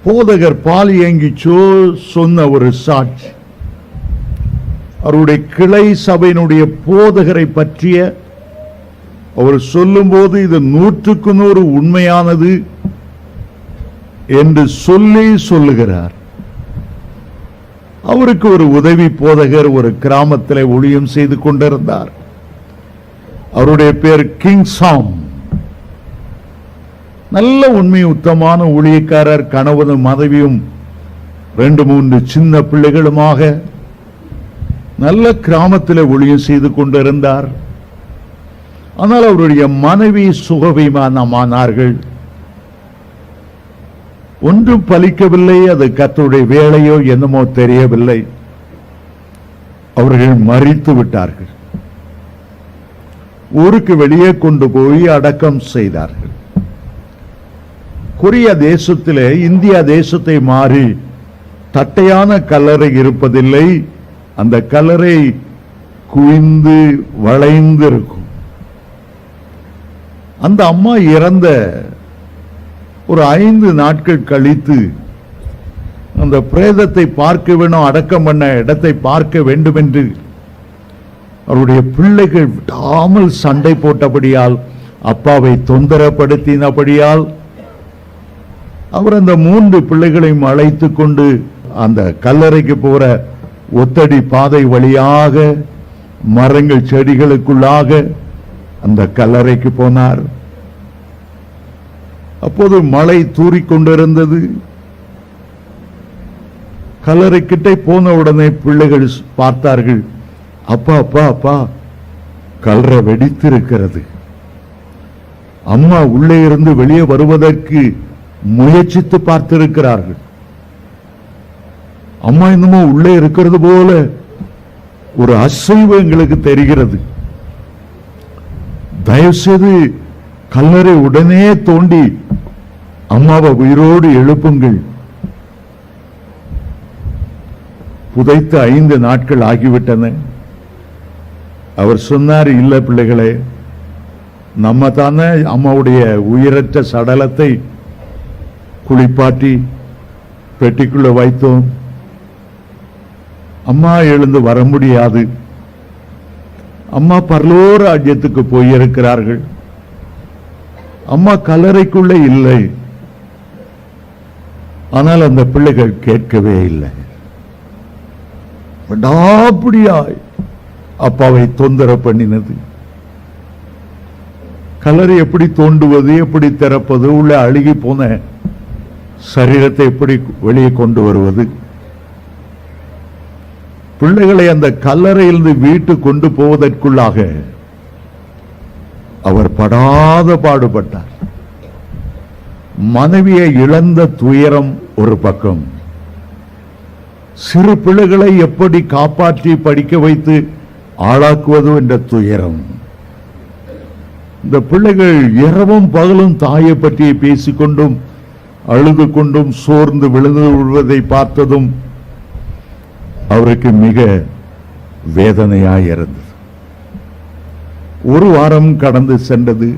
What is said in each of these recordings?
போதகர் பாலியங்கிச்சோ சொன்ன ஒரு சாட்சி, அவருடைய கிளை சபையினுடைய போதகரை பற்றிய அவர் சொல்லும் போது இது 100க்கு 100 உண்மையானது என்று சொல்லுகிறார். அவருக்கு ஒரு உதவி போதகர் ஒரு கிராமத்தில் ஊழியம் செய்து கொண்டிருந்தார். அவருடைய பேர் கிங் சாம். நல்ல உண்மை உத்தமான ஊழியக்காரர், கணவனும் மனைவியும் 2-3 சின்ன பிள்ளைகளுமாக நல்ல கிராமத்தில் ஊழியம் செய்து கொண்டிருந்தார். ஆனால் அவருடைய மனைவி சுகவீனமானார்கள். ஒன்றும் பலிக்கவில்லை. அது கர்த்தருடைய வேலையோ என்னமோ தெரியவில்லை. அவர்கள் மரித்து விட்டார்கள். ஊருக்கு வெளியே கொண்டு போய் அடக்கம் செய்தார்கள். கொரிய தேசத்திலே இந்தியா தேசத்தை மாறி தட்டையான கல்லறை இருப்பதில்லை. அந்த கல்லறை குவிந்து வளைந்து இருக்கும். அந்த அம்மா இறந்த ஒரு 5 நாட்கள் கழித்து அந்த பிரேதத்தை பார்க்க வேண்டும், அடக்கம் பண்ண இடத்தை பார்க்க வேண்டும் என்று அவருடைய பிள்ளைகள் விடாமல் சண்டை போட்டபடியால், அப்பாவை தொந்தரப்படுத்தினபடியால் அவர் அந்த 3 பிள்ளைகளையும் அழைத்து கொண்டு அந்த கல்லறைக்கு போற ஒத்தடி பாதை வழியாக மரங்கள் செடிகளுக்குள்ளாக அந்த கல்லறைக்கு போனார். அப்போது மழை தூறிக்கொண்டிருந்தது. கல்லறை கிட்ட போன உடனே பிள்ளைகள் பார்த்தார்கள், அப்பா அப்பா அப்பா, கல்லறை வெடித்திருக்கிறது. அம்மா உள்ளே இருந்து வெளியே வருவதற்கு முயற்சித்து பார்த்திருக்கிறார்கள். அம்மா இன்னமும் உள்ளே இருக்கிறது போல ஒரு அசைவு எங்களுக்கு தெரிகிறது. தயவு செய்து கல்லறை உடனே தோண்டி அம்மாவை உயிரோடு எழுப்புங்கள். புதைத்து 5 நாட்கள் ஆகிவிட்டன. அவர் சொன்னார், இல்ல பிள்ளைகளே, நம்ம தானே அம்மாவுடைய உயிரற்ற சடலத்தை குளிப்பாட்டி பெட்டிக்குள்ள வைத்தோம். அம்மா எழுந்து வர முடியாது. அம்மா பரலோக ராஜ்யத்துக்கு போயிருக்கிறார்கள். அம்மா கல்லறைக்குள்ளே இல்லை. ஆனால் அந்த பிள்ளைகள் கேட்கவே இல்லை. விடாப்பிடியாய் அப்பாவை தொந்தரவு பண்ணினது. கல்லறை எப்படி தோண்டுவது, எப்படி திறப்பது, உள்ள அழுகி போன சரீரத்தை எப்படி வெளியே கொண்டு வருவது, பிள்ளைகளை அந்த கல்லறையிலிருந்து வீட்டு கொண்டு போவதற்குள்ளாக அவர் படாத பாடுபட்டார். மனைவியை இழந்த துயரம் ஒரு பக்கம், சிறு பிள்ளைகளை எப்படி காப்பாற்றி படிக்க வைத்து ஆளாக்குவது என்ற துயரம். இந்த பிள்ளைகள் இரவும் பகலும் தாயை பற்றி பேசிக்கொண்டும் அழுது கொண்டும் சோர்ந்து விழுந்து விழுவதை பார்த்ததும் அவருக்கு மிக வேதனையாயிருந்தது. 1 வாரம் கடந்து சென்றது.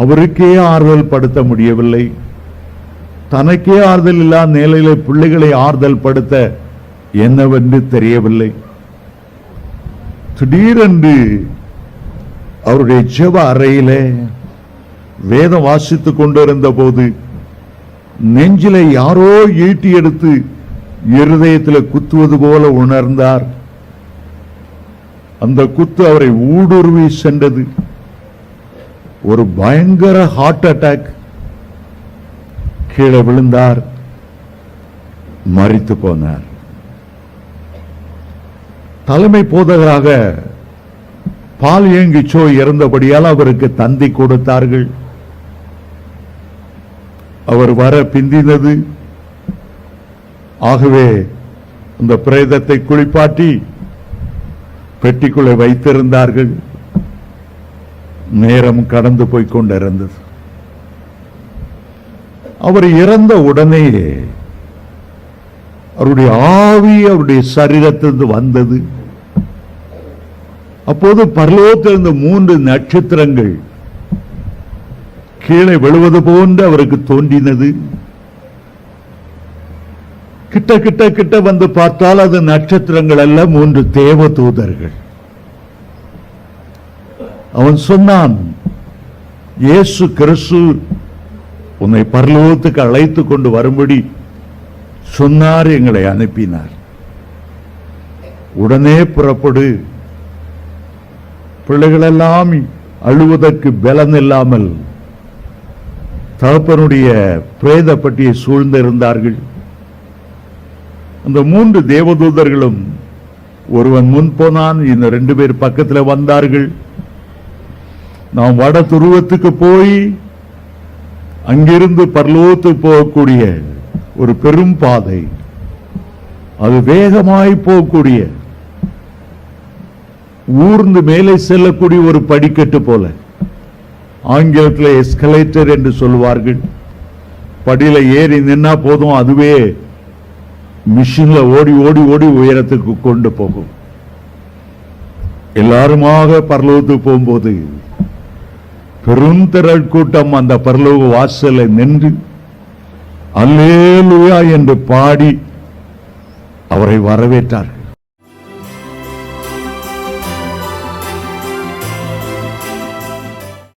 அவருக்கே ஆறுதல் படுத்த முடியவில்லை. தனக்கே ஆறுதல் இல்லாத நிலையில பிள்ளைகளை ஆறுதல் படுத்த என்னவென்று தெரியவில்லை. திடீரென்று அவருடைய ஜெப அறையிலே வேதம் வாசித்துக் கொண்டிருந்த போது நெஞ்சில யாரோ ஈட்டி எடுத்து இருதயத்தில் குத்துவது போல உணர்ந்தார். அந்த குத்து அவரை ஊடுருவி சென்றது. ஒரு பயங்கர ஹார்ட் அட்டாக். கீழே விழுந்தார், மரித்து போனார். தலைமை போதகராக பாலியங்கிச்சோ இறந்தபடியால் அவருக்கு தந்தி கொடுத்தார்கள். அவர் வர பிந்தினது. ஆகவே இந்த பிரேதத்தை குளிப்பாட்டி பெட்டிக்குள்ளே வைத்திருந்தார்கள். நேரம் கடந்து போய் கொண்டிருந்தது. அவர் இறந்த உடனேயே அவருடைய ஆவி அவருடைய சரீரத்திலிருந்து வந்தது. அப்போது பரலோகத்திலிருந்து 3 நட்சத்திரங்கள் கீழே விழுவது போன்று அவருக்கு தோன்றினது. கிட்ட கிட்ட கிட்ட வந்து பார்த்தால் அது நட்சத்திரங்கள் அல்ல, 3 தேவ தூதர்கள். அவன் சொன்னான், இயேசு கிறிஸ்து உன்னை பரலோகத்துக்கு அழைத்து கொண்டு வரும்படி சொன்னார், எங்களை அனுப்பினார். உடனே புறப்படு. பிள்ளைகளெல்லாம் அழுவதற்கு பலன் இல்லாமல் தகப்பனுடைய பிரேத பட்டியை சூழ்ந்திருந்தார்கள். அந்த 3 தேவதூதர்களும், ஒருவன் முன் போனான், இந்த 2 பேர் பக்கத்தில் வந்தார்கள். நாம் வட துருவத்துக்கு போய் அங்கிருந்து பரலோகத்துக்கு போகக்கூடிய ஒரு பெரும் பாதை, அது வேகமாய் போகக்கூடிய, ஊர்ந்து மேலே செல்லக்கூடிய ஒரு படிக்கட்டு போல, ஆங்கிலத்தில் எஸ்கலேட்டர் என்று சொல்வார்கள். படியில ஏறி நின்னா போதும், அதுவே மிஷின்ல ஓடி ஓடி ஓடி உயரத்துக்கு கொண்டு போகும். எல்லாருமாக பரலோகத்துக்கு போகும்போது பெருந்திரள் கூட்டம் அந்த பரலோக வாசலை நின்று அல்லேலூயா என்று பாடி அவரை வரவேற்றார்கள்.